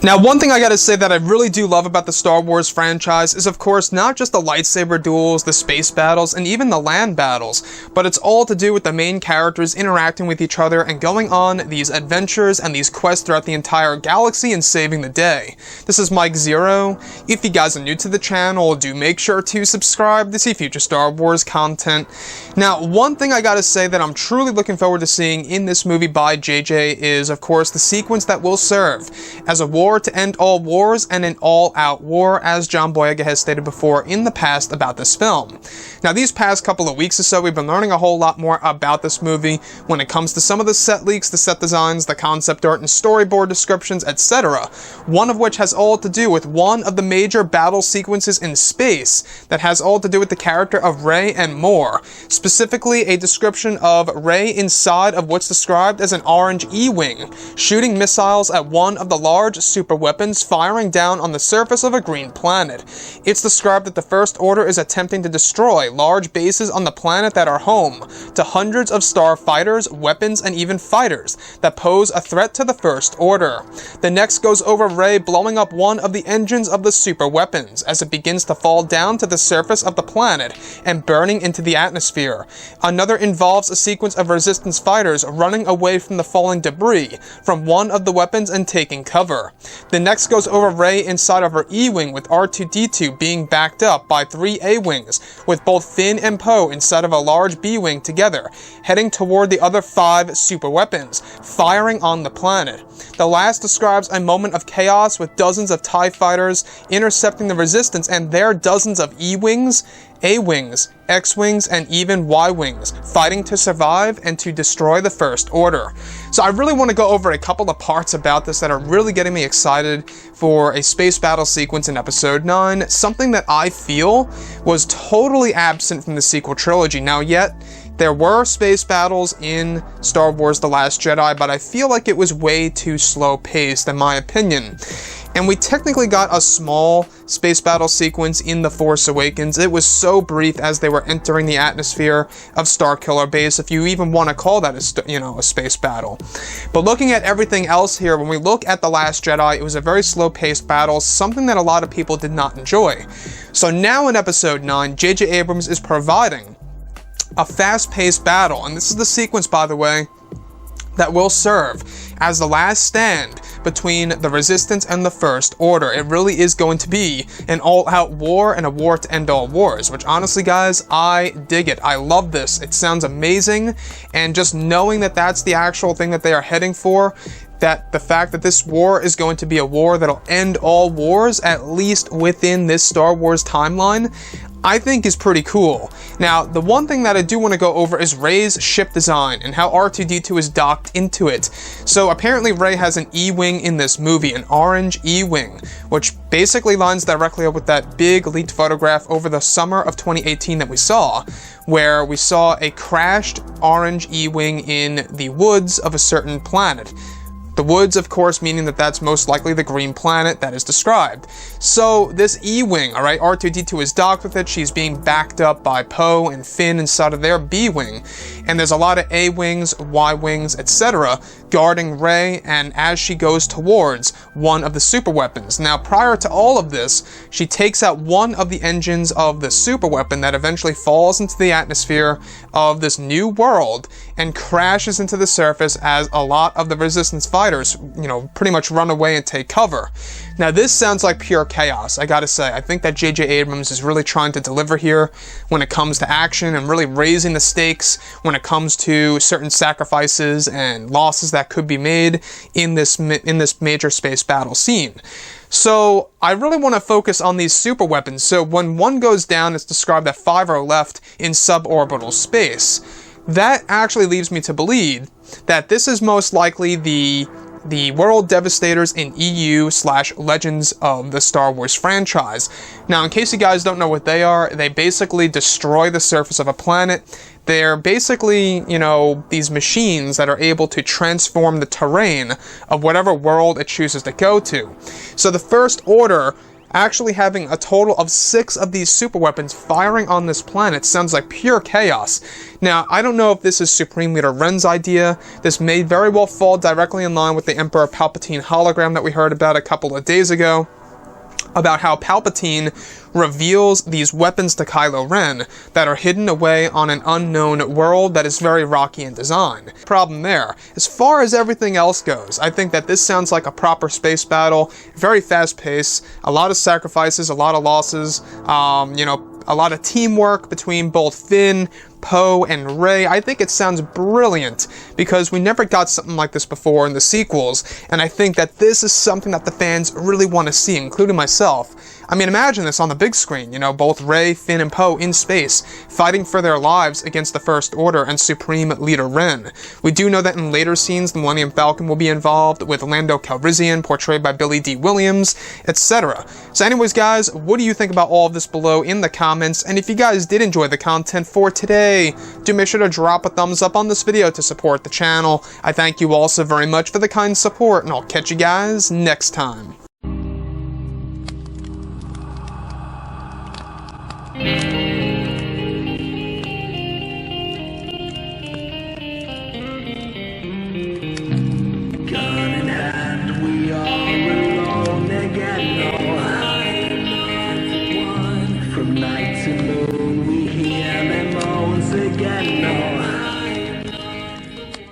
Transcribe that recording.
Now, one thing I gotta say that I really do love about the Star Wars franchise is, of course, not just the lightsaber duels, the space battles, and even the land battles, but it's all to do with the main characters interacting with each other and going on these adventures and these quests throughout the entire galaxy and saving the day. This is Mike Zero. If you guys are new to the channel, do make sure to subscribe to see future Star Wars content. Now, one thing I gotta say that I'm truly looking forward to seeing in this movie by JJ is, of course, the sequence that will serve as a war to end all wars and an all-out war, as John Boyega has stated before in the past about this film. Now, these past couple of weeks or so, we've been learning a whole lot more about this movie when it comes to some of the set leaks, the set designs, the concept art and storyboard descriptions, etc. One of which has all to do with one of the major battle sequences in space that has all to do with the character of Rey and more. Specifically, a description of Rey inside of what's described as an orange E-wing, shooting missiles at one of the large super weapons firing down on the surface of a green planet. It's described that the First Order is attempting to destroy large bases on the planet that are home to hundreds of star fighters, weapons, and even fighters that pose a threat to the First Order. The next goes over Rey blowing up one of the engines of the super weapons as it begins to fall down to the surface of the planet and burning into the atmosphere. Another involves a sequence of Resistance fighters running away from the falling debris from one of the weapons and taking cover. The next goes over Rey inside of her E-wing with R2-D2 being backed up by 3 A-wings, with both Finn and Poe inside of a large B-wing together, heading toward the other 5 super weapons, firing on the planet. The last describes a moment of chaos with dozens of TIE fighters intercepting the Resistance and their dozens of E-wings, A-wings, X-wings, and even Y-wings, fighting to survive and to destroy the First Order. So I really want to go over a couple of parts about this that are really getting me excited for a space battle sequence in Episode 9, something that I feel was totally absent from the sequel trilogy. Now, yet, there were space battles in Star Wars The Last Jedi, but I feel like it was way too slow-paced, in my opinion. And we technically got a small space battle sequence in The Force Awakens. It was so brief as they were entering the atmosphere of Starkiller Base, if you even want to call that a space battle. But looking at everything else here, when we look at The Last Jedi, it was a very slow-paced battle, something that a lot of people did not enjoy. So now in Episode 9, J.J. Abrams is providing a fast-paced battle, and this is the sequence, by the way, that will serve as the last stand between the Resistance and the First Order. It really is going to be an all-out war and a war to end all wars, which honestly, guys, I dig it. I love this. It sounds amazing, and just knowing that that's the actual thing that they are heading for, that the fact that this war is going to be a war that'll end all wars, at least within this Star Wars timeline, I think is pretty cool. Now, the one thing that I do want to go over is Rey's ship design and how R2-D2 is docked into it. So apparently Rey has an E-wing in this movie, an orange E-wing, which basically lines directly up with that big leaked photograph over the summer of 2018 that we saw, where we saw a crashed orange E-wing in the woods of a certain planet. The woods, of course, meaning that that's most likely the green planet that is described. So this E-wing, alright, R2-D2 is docked with it, she's being backed up by Poe and Finn inside of their B-wing, and there's a lot of A-wings, Y-wings, etc. guarding Rey, and as she goes towards one of the super weapons. Now, prior to all of this, she takes out one of the engines of the super weapon that eventually falls into the atmosphere of this new world and crashes into the surface as a lot of the Resistance fighters, pretty much run away and take cover. Now, this sounds like pure chaos, I gotta say. I think that J.J. Abrams is really trying to deliver here when it comes to action and really raising the stakes when it comes to certain sacrifices and losses that could be made in this major space battle scene. So I really want to focus on these super weapons. So when one goes down, it's described that 5 are left in suborbital space. That actually leaves me to believe that this is most likely the World Devastators in EU/Legends of the Star Wars franchise. Now, in case you guys don't know what they are, they basically destroy the surface of a planet. They're basically, these machines that are able to transform the terrain of whatever world it chooses to go to. So the First Order Actually having a total of 6 of these super weapons firing on this planet sounds like pure chaos. Now, I don't know if this is Supreme Leader Ren's idea. This may very well fall directly in line with the Emperor Palpatine hologram that we heard about a couple of days ago, about how Palpatine reveals these weapons to Kylo Ren that are hidden away on an unknown world that is very rocky in design. Problem there. As far as everything else goes, I think that this sounds like a proper space battle, very fast paced, a lot of sacrifices, a lot of losses, a lot of teamwork between both Finn, Poe, and Rey. I think it sounds brilliant because we never got something like this before in the sequels, and I think that this is something that the fans really want to see, including myself. I mean, imagine this on the big screen, both Rey, Finn, and Poe in space, fighting for their lives against the First Order and Supreme Leader Ren. We do know that in later scenes, the Millennium Falcon will be involved, with Lando Calrissian, portrayed by Billy D. Williams, etc. So anyways, guys, what do you think about all of this below in the comments? And if you guys did enjoy the content for today, do make sure to drop a thumbs up on this video to support the channel. I thank you all so very much for the kind support, and I'll catch you guys next time.